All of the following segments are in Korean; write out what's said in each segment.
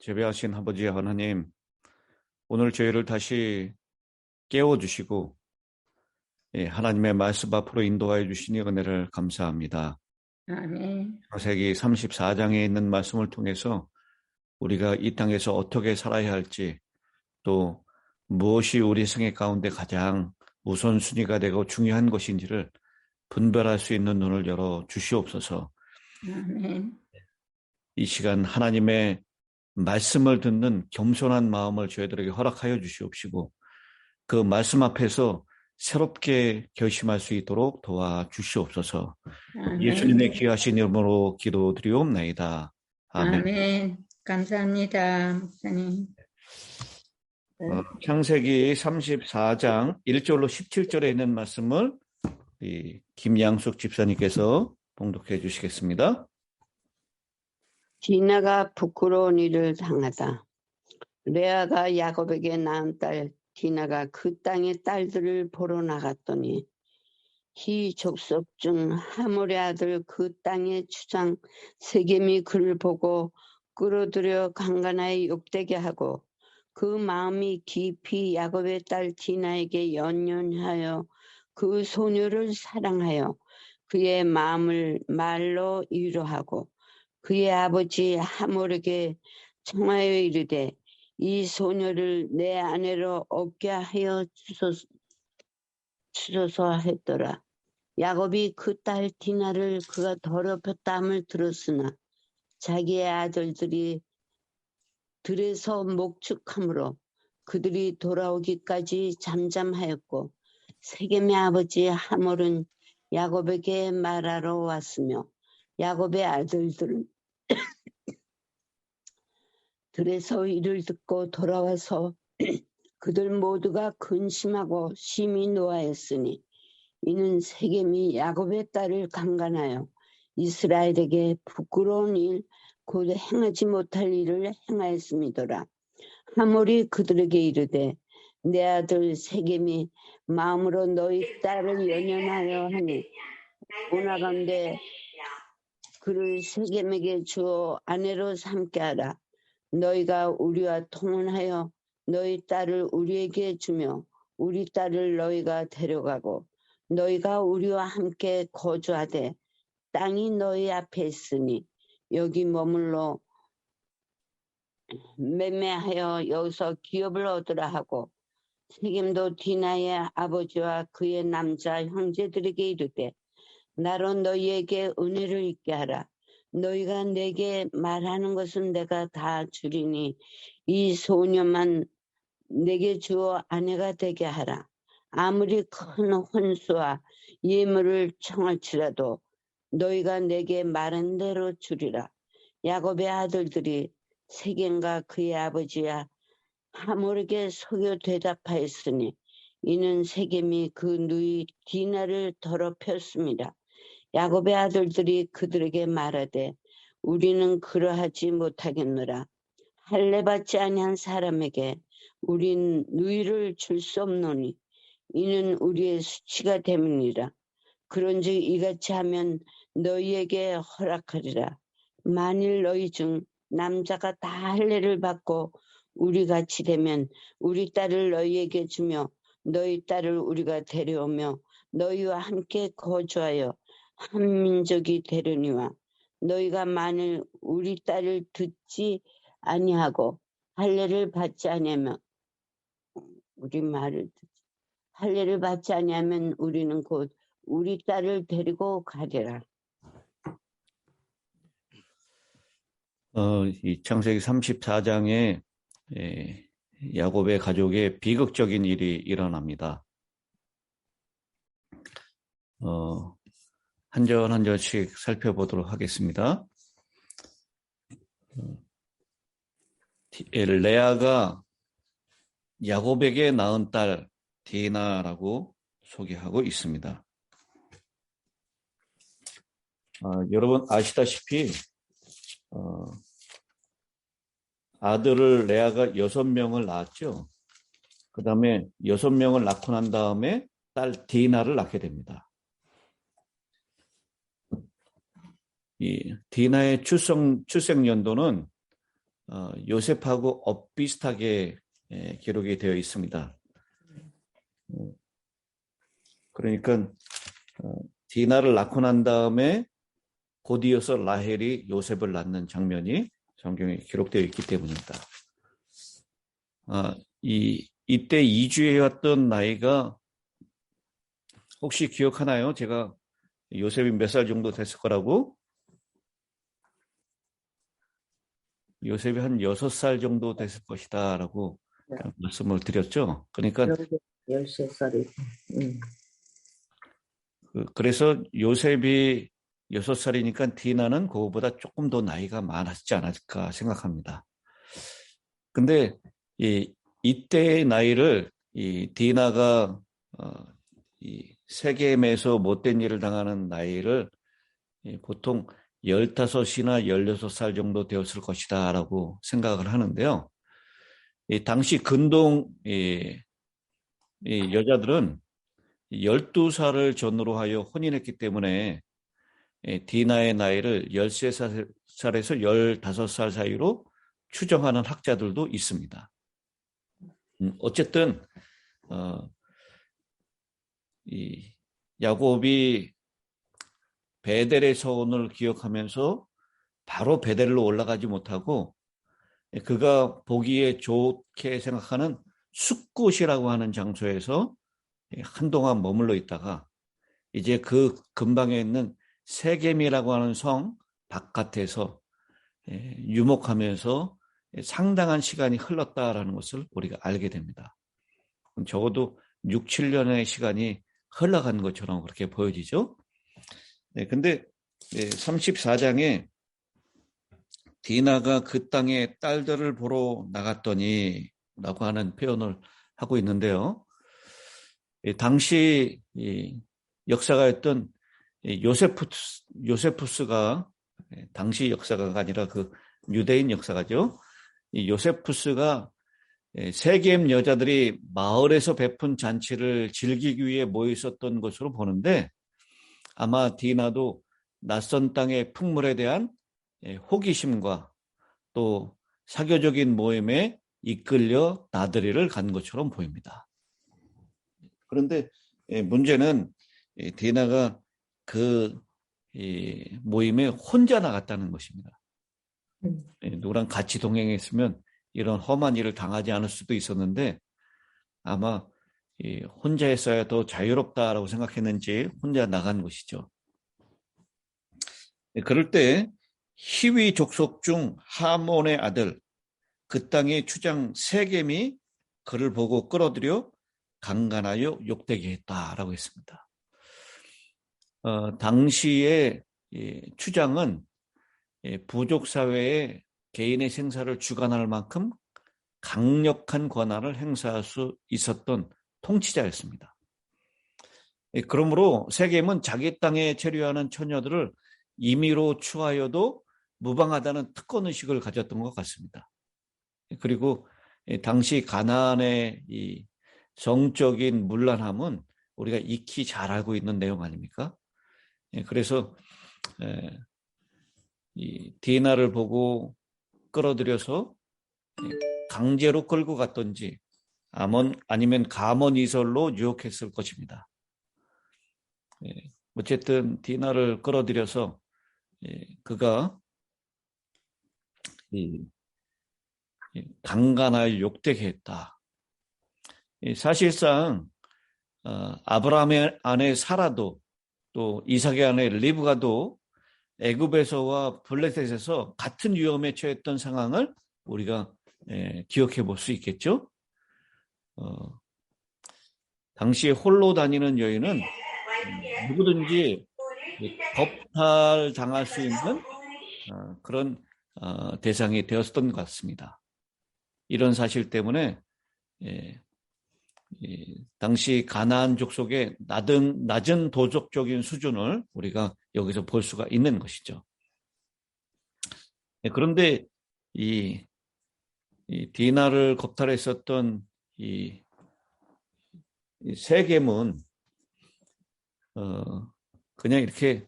재배하신 아버지 하나님, 오늘 저희를 다시 깨워주시고 하나님의 말씀 앞으로 인도하여 주시니 은혜를 감사합니다. 아멘. 창세기 34장에 있는 말씀을 통해서 우리가 이 땅에서 어떻게 살아야 할지, 또 무엇이 우리 생애 가운데 가장 우선순위가 되고 중요한 것인지를 분별할 수 있는 눈을 열어 주시옵소서. 아멘. 이 시간 하나님의 말씀을 듣는 겸손한 마음을 저희들에게 허락하여 주시옵시고, 그 말씀 앞에서 새롭게 결심할 수 있도록 도와주시옵소서. 아멘. 예수님의 귀하신 이름으로 기도드리옵나이다. 아멘. 아멘. 감사합니다, 목사님. 창세기 34장 1절로 17절에 있는 말씀을 김양숙 집사님께서 봉독해 주시겠습니다. 디나가 부끄러운 일을 당하다. 레아가 야곱에게 낳은 딸 디나가 그 땅의 딸들을 보러 나갔더니 히 족속 중 하몰의 아들 그 땅의 주장 세겜이 그를 보고 끌어들여 강간하여 욕되게 하고, 그 마음이 깊이 야곱의 딸 디나에게 연연하여 그 소녀를 사랑하여 그의 마음을 말로 위로하고, 그의 아버지 하몰에게 청하여 이르되 이 소녀를 내 아내로 얻게 하여 주소서 했더라. 야곱이 그 딸 디나를 그가 더럽혔다함을 들었으나 자기의 아들들이 들에서 목축함으로 그들이 돌아오기까지 잠잠하였고, 세겜의 아버지 하몰은 야곱에게 말하러 왔으며 야곱의 아들들은 들에서 이를 듣고 돌아와서 그들 모두가 근심하고 심히 노하였으니, 이는 세겜이 야곱의 딸을 강간하여 이스라엘에게 부끄러운 일, 곧 행하지 못할 일을 행하였음이더라. 하몰이 그들에게 이르되 내 아들 세겜이 마음으로 너희 딸을 연연하여 하니 오나간대 그를 세겜에게 주어 아내로 삼게 하라. 너희가 우리와 통혼하여 너희 딸을 우리에게 주며 우리 딸을 너희가 데려가고 너희가 우리와 함께 거주하되 땅이 너희 앞에 있으니 여기 머물러 매매하여 여기서 기업을 얻으라 하고, 세겜도 디나의 아버지와 그의 남자 형제들에게 이르되 나로 너희에게 은혜를 있게 하라. 너희가 내게 말하는 것은 내가 다 주리니 이 소녀만 내게 주어 아내가 되게 하라. 아무리 큰 혼수와 예물을 청할지라도 너희가 내게 말한 대로 주리라. 야곱의 아들들이 세겜과 그의 아버지와 하몰에게 속여 대답하였으니, 이는 세겜이 그 누이 디나를 더럽혔습니다. 야곱의 아들들이 그들에게 말하되 우리는 그러하지 못하겠노라. 할례 받지 아니한 사람에게 우린 누이를 줄 수 없노니 이는 우리의 수치가 됨이니라. 그런즉 이같이 하면 너희에게 허락하리라. 만일 너희 중 남자가 다 할례를 받고 우리같이 되면 우리 딸을 너희에게 주며 너희 딸을 우리가 데려오며 너희와 함께 거주하여 한 민족이 되려니와, 너희가 만일 우리 딸을 듣지 아니하고 할례를 받지 아니하면 할례를 받지 아니하면 우리는 곧 우리 딸을 데리고 가리라. 이 창세기 34장에 야곱의 가족에 비극적인 일이 일어납니다. 한 절 한 절씩 살펴보도록 하겠습니다. 레아가 야곱에게 낳은 딸 디나라고 소개하고 있습니다. 여러분 아시다시피 아들을 레아가 6명을 낳았죠. 그 다음에 6명을 낳고 난 다음에 딸 디나를 낳게 됩니다. 이 디나의 출생 연도는 요셉하고 엇비슷하게 기록이 되어 있습니다. 그러니까 디나를 낳고 난 다음에 곧 이어서 라헬이 요셉을 낳는 장면이 성경에 기록되어 있기 때문입니다. 이때 이주해 왔던 나이가 혹시 기억하나요? 제가 요셉이 몇 살 정도 됐을 거라고? 요셉이 한 6살 정도 됐을 것이다 라고 말씀을 드렸죠. 그러니까 13살이. 그래서 요셉이 6살이니까 디나는 그거보다 조금 더 나이가 많았지 않을까 생각합니다. 근데 이때의 나이를 디나가 이 세겜에서 못된 일을 당하는 나이를 보통 15이나 16살 정도 되었을 것이다 라고 생각을 하는데요. 당시 근동 여자들은 12살을 전후로 하여 혼인했기 때문에 디나의 나이를 13살에서 15살 사이로 추정하는 학자들도 있습니다. 어쨌든 야곱이 베델의 서원을 기억하면서 바로 베델로 올라가지 못하고 그가 보기에 좋게 생각하는 숫곳이라고 하는 장소에서 한동안 머물러 있다가 이제 그 근방에 있는 세겜이라고 하는 성 바깥에서 유목하면서 상당한 시간이 흘렀다라는 것을 우리가 알게 됩니다. 적어도 6, 7년의 시간이 흘러간 것처럼 그렇게 보여지죠. 근데 34장에 디나가 그 땅에 딸들을 보러 나갔더니 라고 하는 표현을 하고 있는데요. 당시 역사가였던 요세푸스가 당시 역사가가 아니라 그 유대인 역사가죠. 이 요세푸스가 세겜 여자들이 마을에서 베푼 잔치를 즐기기 위해 모여 있었던 것으로 보는데 아마 디나도 낯선 땅의 풍물에 대한 호기심과 또 사교적인 모임에 이끌려 나들이를 간 것처럼 보입니다. 그런데 문제는 디나가 그 모임에 혼자 나갔다는 것입니다. 누구랑 같이 동행했으면 이런 험한 일을 당하지 않을 수도 있었는데 아마 혼자 했어야 더 자유롭다라고 생각했는지 혼자 나간 것이죠. 그럴 때 히위 족속 중 하몬의 아들 그 땅의 추장 세겜이 그를 보고 끌어들여 강간하여 욕되게 했다라고 했습니다. 당시의 추장은 부족 사회에 개인의 생사를 주관할 만큼 강력한 권한을 행사할 수 있었던 통치자였습니다. 그러므로 세겜은 자기 땅에 체류하는 처녀들을 임의로 추하여도 무방하다는 특권의식을 가졌던 것 같습니다. 그리고 당시 가나안의 이 성적인 문란함은 우리가 익히 잘 알고 있는 내용 아닙니까? 그래서 이 디나를 보고 끌어들여서 강제로 끌고 갔던지 아니면 가문 이설로 유혹했을 것입니다. 어쨌든 디나를 끌어들여서 그가 강간하여 욕되게 했다. 사실상 아브라함의 아내 사라도 또 이삭의 아내 리브가도 애굽에서와 블레셋에서 같은 위험에 처했던 상황을 우리가 기억해 볼 수 있겠죠. 당시에 홀로 다니는 여인은 누구든지 겁탈 당할 수 있는 그런 대상이 되었던 것 같습니다. 이런 사실 때문에 당시 가나안 족속의 낮은 도덕적인 수준을 우리가 여기서 볼 수가 있는 것이죠. 그런데 이 디나를 겁탈했었던 이 세겜은 그냥 이렇게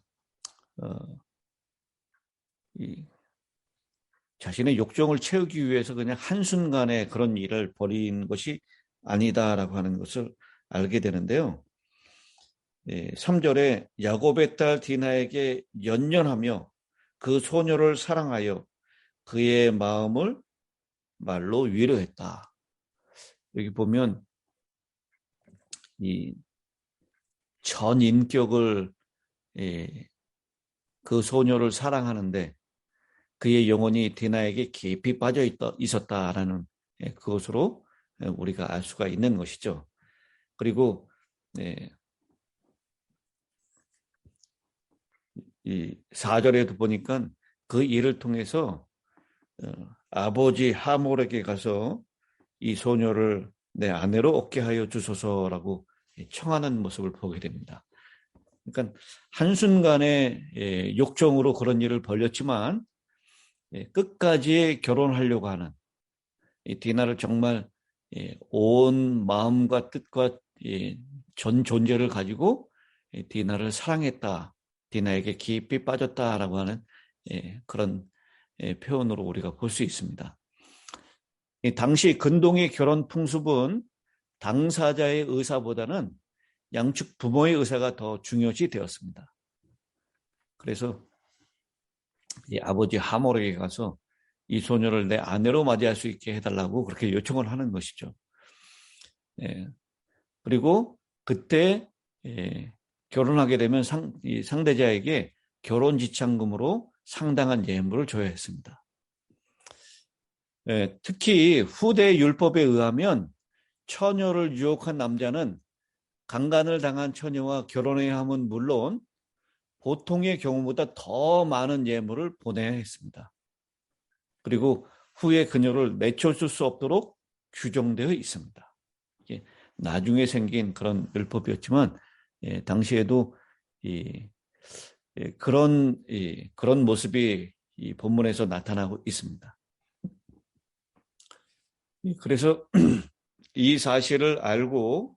자신의 욕정을 채우기 위해서 그냥 한순간에 그런 일을 벌인 것이 아니다라고 하는 것을 알게 되는데요. 3절에 야곱의 딸 디나에게 연연하며 그 소녀를 사랑하여 그의 마음을 말로 위로했다. 여기 보면 이 전 인격을 그 소녀를 사랑하는데 그의 영혼이 디나에게 깊이 빠져 있었다라는 그것으로 우리가 알 수가 있는 것이죠. 그리고 이 4절에도 보니까 그 일을 통해서 아버지 하몰에게 가서 이 소녀를 내 아내로 얻게 하여 주소서라고 청하는 모습을 보게 됩니다. 그러니까 한순간에 욕정으로 그런 일을 벌였지만 끝까지 결혼하려고 하는 이 디나를 정말 온 마음과 뜻과 전 존재를 가지고 디나를 사랑했다, 디나에게 깊이 빠졌다라고 하는 그런 표현으로 우리가 볼 수 있습니다. 당시 근동의 결혼 풍습은 당사자의 의사보다는 양측 부모의 의사가 더 중요시 되었습니다. 그래서 이 아버지 하몰에게 가서 이 소녀를 내 아내로 맞이할 수 있게 해달라고 그렇게 요청을 하는 것이죠. 그리고 그때 결혼하게 되면 상대자에게 결혼 지참금으로 상당한 예물을 줘야 했습니다. 특히 후대 율법에 의하면 처녀를 유혹한 남자는 강간을 당한 처녀와 결혼해야 함은 물론 보통의 경우보다 더 많은 예물을 보내야 했습니다. 그리고 후에 그녀를 내쫓을 수 없도록 규정되어 있습니다. 이게 나중에 생긴 그런 율법이었지만 당시에도 그런 모습이 이 본문에서 나타나고 있습니다. 그래서 이 사실을 알고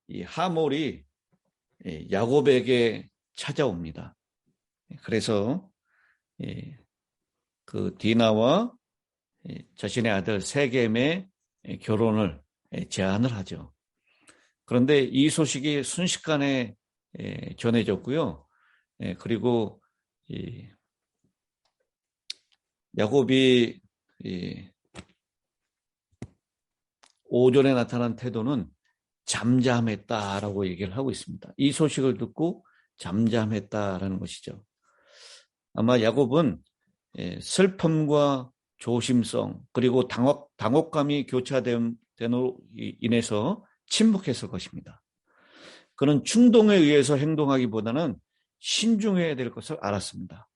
이 하몰이 야곱에게 찾아옵니다. 그래서 그 디나와 자신의 아들 세겜의 결혼을 제안을 하죠. 그런데 이 소식이 순식간에 전해졌고요. 그리고 야곱이 오전에 나타난 태도는 잠잠했다라고 얘기를 하고 있습니다. 이 소식을 듣고 잠잠했다라는 것이죠. 아마 야곱은 슬픔과 조심성 그리고 당혹감이 교차됨으로 인해서 침묵했을 것입니다. 그는 충동에 의해서 행동하기보다는 신중해야 될 것을 알았습니다.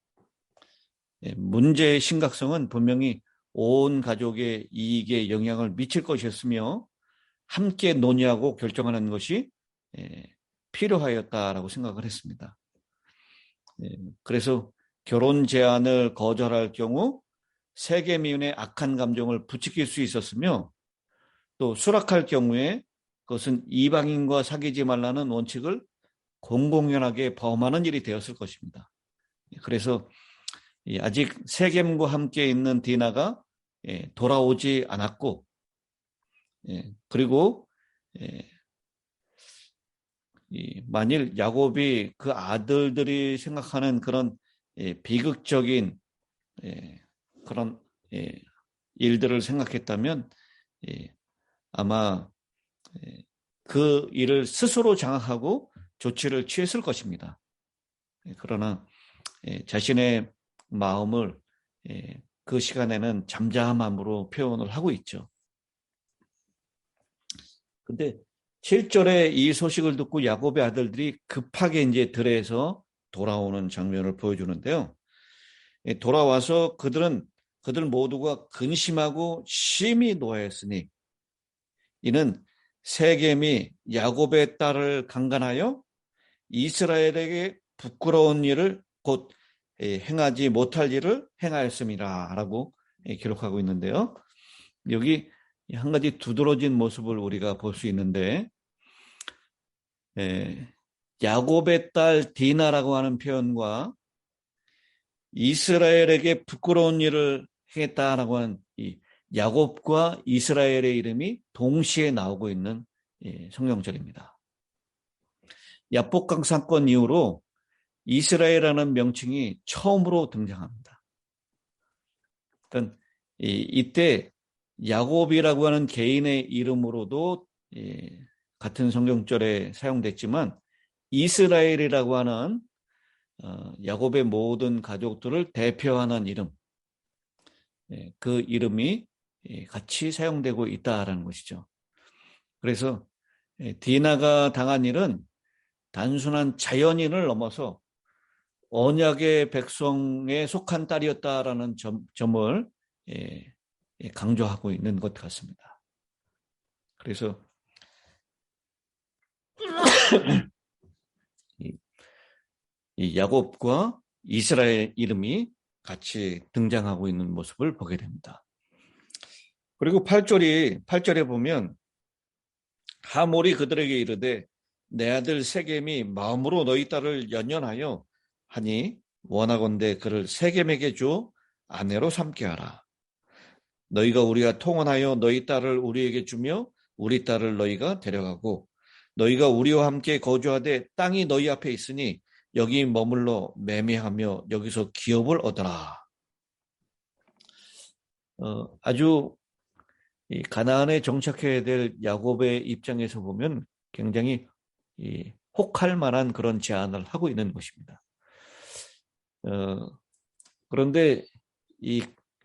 문제의 심각성은 분명히 온 가족의 이익에 영향을 미칠 것이었으며 함께 논의하고 결정하는 것이 필요하였다라고 생각을 했습니다. 그래서 결혼 제안을 거절할 경우 세겜인의 악한 감정을 부추길 수 있었으며 또 수락할 경우에 그것은 이방인과 사귀지 말라는 원칙을 공공연하게 범하는 일이 되었을 것입니다. 그래서 아직 세겜과 함께 있는 디나가 돌아오지 않았고 그리고 만일 야곱이 그 아들들이 생각하는 그런 비극적인 그런 일들을 생각했다면 아마 그 일을 스스로 장악하고 조치를 취했을 것입니다. 그러나 자신의 마음을 그 시간에는 잠잠함으로 표현을 하고 있죠. 근데 7절에 이 소식을 듣고 야곱의 아들들이 급하게 이제 들에서 돌아오는 장면을 보여주는데요. 돌아와서 그들 모두가 근심하고 심히 노하였으니 이는 세겜이 야곱의 딸을 강간하여 이스라엘에게 부끄러운 일을 곧 행하지 못할 일을 행하였음이라 라고 기록하고 있는데요. 여기 한 가지 두드러진 모습을 우리가 볼 수 있는데 야곱의 딸 디나라고 하는 표현과 이스라엘에게 부끄러운 일을 행했다라고 하는 이 야곱과 이스라엘의 이름이 동시에 나오고 있는 성경절입니다. 야복강 사건 이후로 이스라엘이라는 명칭이 처음으로 등장합니다. 일단 이때 야곱이라고 하는 개인의 이름으로도 같은 성경절에 사용됐지만 이스라엘이라고 하는 야곱의 모든 가족들을 대표하는 이름, 그 이름이 같이 사용되고 있다라는 것이죠. 그래서 디나가 당한 일은 단순한 자연인을 넘어서 언약의 백성에 속한 딸이었다라는 점을 강조하고 있는 것 같습니다. 그래서 이 야곱과 이스라엘 이름이 같이 등장하고 있는 모습을 보게 됩니다. 그리고 8절에 보면 하몰이 그들에게 이르되 내 아들 세겜이 마음으로 너희 딸을 연연하여 하니 원하건대 그를 세겜에게 줘 아내로 삼게 하라. 너희가 우리가 통혼하여 너희 딸을 우리에게 주며 우리 딸을 너희가 데려가고 너희가 우리와 함께 거주하되 땅이 너희 앞에 있으니 여기 머물러 매매하며 여기서 기업을 얻어라. 아주 이 가나안에 정착해야 될 야곱의 입장에서 보면 굉장히 혹할 만한 그런 제안을 하고 있는 것입니다. 그런데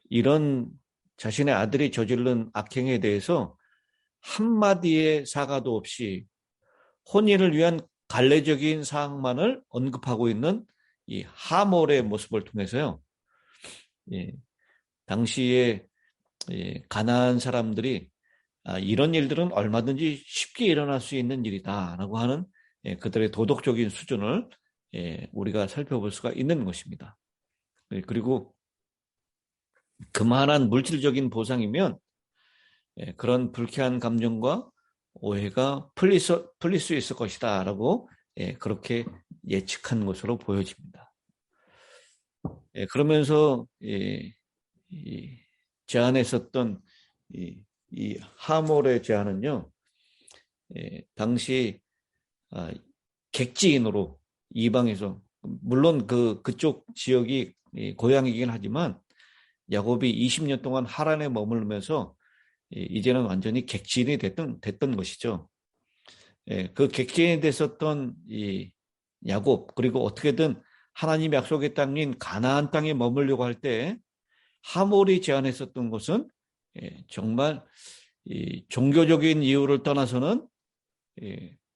이런 자신의 아들이 저지른 악행에 대해서 한마디의 사과도 없이 혼인을 위한 관례적인 사항만을 언급하고 있는 이 하몰의 모습을 통해서요. 당시에 가나안 사람들이 이런 일들은 얼마든지 쉽게 일어날 수 있는 일이다라고 하는 그들의 도덕적인 수준을 우리가 살펴볼 수가 있는 것입니다. 그리고 그만한 물질적인 보상이면 그런 불쾌한 감정과 오해가 풀릴 수 있을 것이다 라고 그렇게 예측한 것으로 보여집니다. 그러면서 제안했었던 이 하몰의 제안은요, 당시 객지인으로 이방에서, 물론 그쪽 지역이 고향이긴 하지만 야곱이 20년 동안 하란에 머물면서 이제는 완전히 객지인이 됐던 것이죠. 그 객지인이 됐었던 이 야곱, 그리고 어떻게든 하나님 약속의 땅인 가나안 땅에 머물려고 할 때 하몰이 제안했었던 것은 정말 종교적인 이유를 떠나서는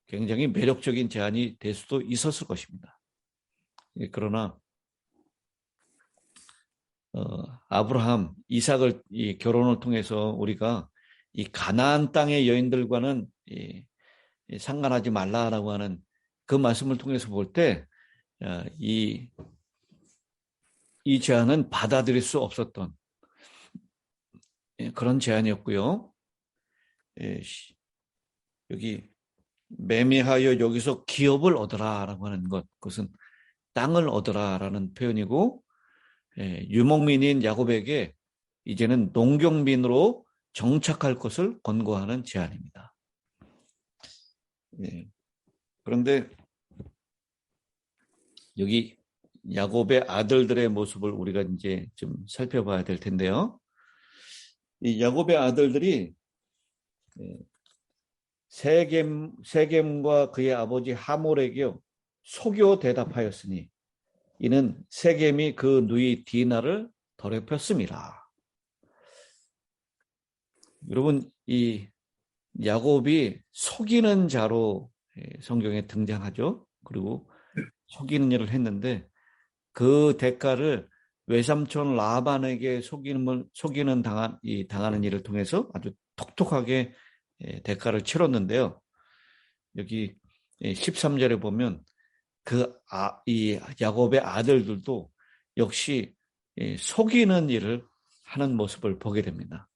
굉장히 매력적인 제안이 될 수도 있었을 것입니다. 그러나 아브라함, 이삭을 결혼을 통해서 우리가 이 가나안 땅의 여인들과는 상관하지 말라라고 하는 그 말씀을 통해서 볼 때 이 제안은 받아들일 수 없었던 그런 제안이었고요. 여기 매매하여 여기서 기업을 얻어라라고 하는 그것은 땅을 얻어라라는 표현이고, 유목민인 야곱에게 이제는 농경민으로 정착할 것을 권고하는 제안입니다. 그런데 여기 야곱의 아들들의 모습을 우리가 이제 좀 살펴봐야 될 텐데요. 이 야곱의 아들들이 세겜과 그의 아버지 하몰에게 속여 대답하였으니 이는 세겜이 그 누이 디나를 더럽혔음이라. 여러분, 이 야곱이 속이는 자로 성경에 등장하죠. 그리고 속이는 일을 했는데 그 대가를 외삼촌 라반에게 당하는 일을 통해서 아주 톡톡하게 대가를 치렀는데요. 여기 13절에 보면 이 야곱의 아들들도 역시 속이는 일을 하는 모습을 보게 됩니다.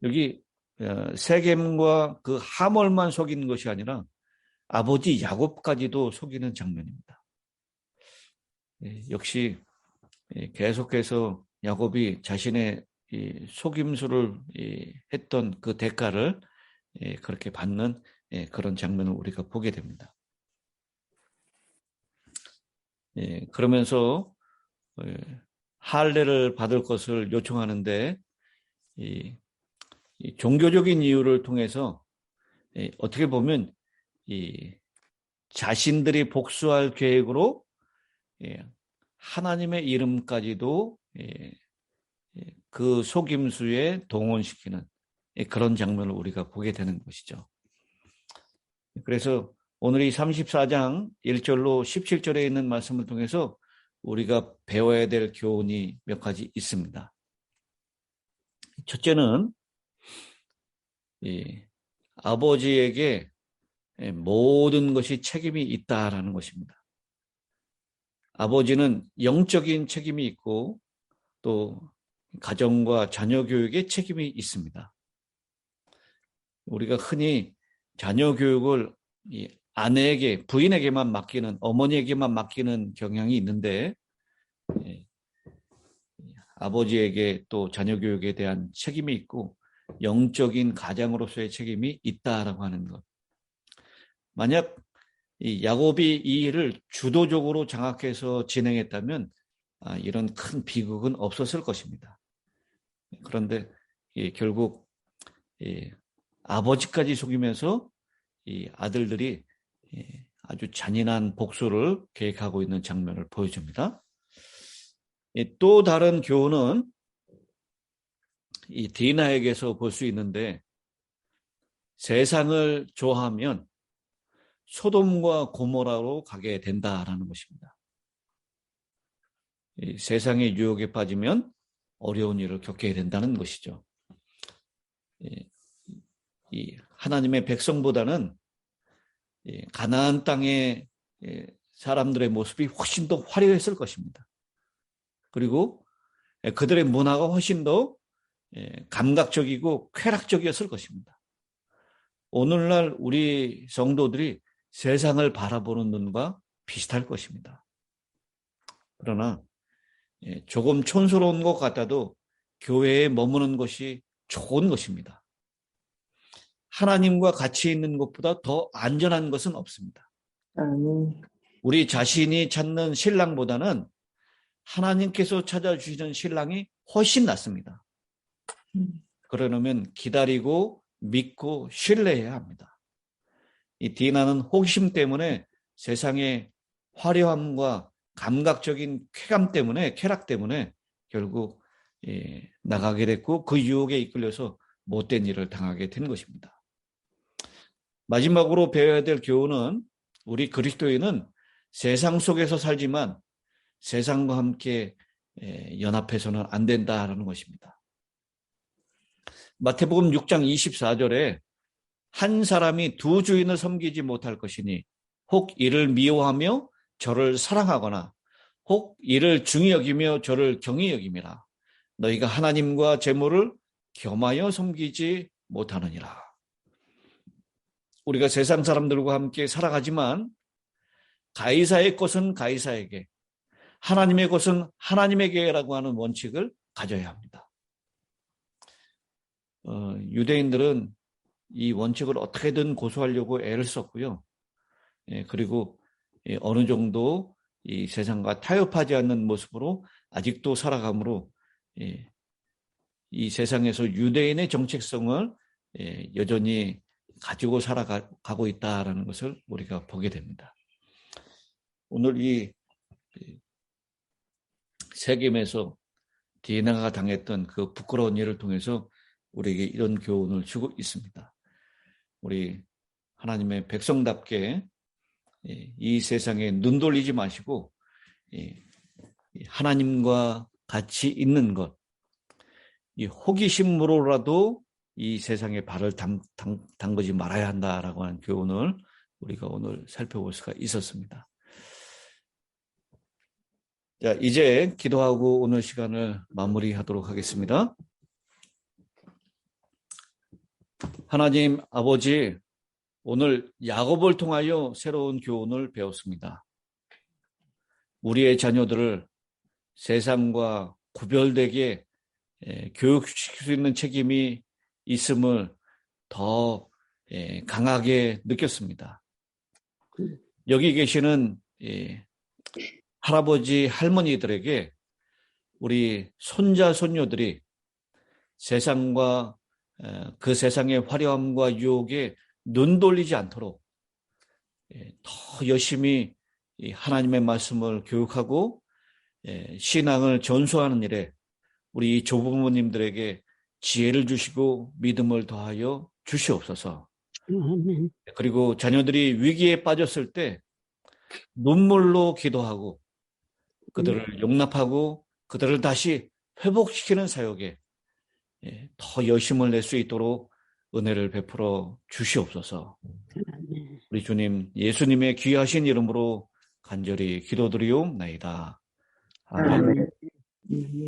여기 세겜과 그 하몰만 속이는 것이 아니라 아버지 야곱까지도 속이는 장면입니다. 역시 계속해서 야곱이 자신의 이 속임수를 했던 그 대가를 그렇게 받는 그런 장면을 우리가 보게 됩니다. 그러면서 할례를 받을 것을 요청하는데 이 종교적인 이유를 통해서 어떻게 보면 이 자신들이 복수할 계획으로 하나님의 이름까지도 그 속임수에 동원시키는 그런 장면을 우리가 보게 되는 것이죠. 그래서 오늘 이 34장 1절로 17절에 있는 말씀을 통해서 우리가 배워야 될 교훈이 몇 가지 있습니다. 첫째는 아버지에게 모든 것이 책임이 있다라는 것입니다. 아버지는 영적인 책임이 있고 또 가정과 자녀 교육에 책임이 있습니다. 우리가 흔히 자녀 교육을 이 아내에게, 부인에게만 맡기는, 어머니에게만 맡기는 경향이 있는데 아버지에게 또 자녀 교육에 대한 책임이 있고 영적인 가장으로서의 책임이 있다라고 하는 것. 만약 이 야곱이 이 일을 주도적으로 장악해서 진행했다면 이런 큰 비극은 없었을 것입니다. 그런데 결국 아버지까지 속이면서 이 아들들이 아주 잔인한 복수를 계획하고 있는 장면을 보여줍니다. 또 다른 교훈은 이 디나에게서 볼 수 있는데 세상을 좋아하면 소돔과 고모라로 가게 된다라는 것입니다. 이 세상의 유혹에 빠지면 어려운 일을 겪게 된다는 것이죠. 이 하나님의 백성보다는 가나안 땅의 사람들의 모습이 훨씬 더 화려했을 것입니다. 그리고 그들의 문화가 훨씬 더 감각적이고 쾌락적이었을 것입니다. 오늘날 우리 성도들이 세상을 바라보는 눈과 비슷할 것입니다. 그러나 조금 촌스러운 것 같아도 교회에 머무는 것이 좋은 것입니다. 하나님과 같이 있는 것보다 더 안전한 것은 없습니다. 우리 자신이 찾는 신랑보다는 하나님께서 찾아주시는 신랑이 훨씬 낫습니다. 그러려면 기다리고 믿고 신뢰해야 합니다. 이 디나는 호기심 때문에 세상의 화려함과 감각적인 쾌감 때문에, 쾌락 때문에 결국 나가게 됐고 그 유혹에 이끌려서 못된 일을 당하게 된 것입니다. 마지막으로 배워야 될 교훈은 우리 그리스도인은 세상 속에서 살지만 세상과 함께 연합해서는 안 된다라는 것입니다. 마태복음 6장 24절에 한 사람이 두 주인을 섬기지 못할 것이니 혹 이를 미워하며 저를 사랑하거나 혹 이를 중히 여기며 저를 경히 여김이라. 너희가 하나님과 재물을 겸하여 섬기지 못하느니라. 우리가 세상 사람들과 함께 살아가지만 가이사의 것은 가이사에게, 하나님의 것은 하나님에게라고 하는 원칙을 가져야 합니다. 유대인들은 이 원칙을 어떻게든 고수하려고 애를 썼고요. 그리고 어느 정도 이 세상과 타협하지 않는 모습으로 아직도 살아가므로 이 세상에서 유대인의 정체성을 여전히 가지고 살아가고 있다는 것을 우리가 보게 됩니다. 오늘 이 세겜에서 디나가 당했던 그 부끄러운 일을 통해서 우리에게 이런 교훈을 주고 있습니다. 우리 하나님의 백성답게 이 세상에 눈 돌리지 마시고 하나님과 같이 있는 것, 이 호기심으로라도 이 세상에 발을 담그지 말아야 한다라고 하는 교훈을 우리가 오늘 살펴볼 수가 있었습니다. 자, 이제 기도하고 오늘 시간을 마무리하도록 하겠습니다. 하나님 아버지, 오늘 야곱을 통하여 새로운 교훈을 배웠습니다. 우리의 자녀들을 세상과 구별되게 교육시킬 수 있는 책임이 있음을 더 강하게 느꼈습니다. 여기 계시는 할아버지, 할머니들에게 우리 손자, 손녀들이 세상과 그 세상의 화려함과 유혹에 눈 돌리지 않도록 더 열심히 하나님의 말씀을 교육하고 신앙을 전수하는 일에 우리 조부모님들에게 지혜를 주시고 믿음을 더하여 주시옵소서. 아멘. 그리고 자녀들이 위기에 빠졌을 때 눈물로 기도하고 그들을 용납하고 그들을 다시 회복시키는 사역에 더 열심을 낼 수 있도록 은혜를 베풀어 주시옵소서. 아멘. 우리 주님, 예수님의 귀하신 이름으로 간절히 기도드리옵나이다. 아멘. 아멘. 아멘.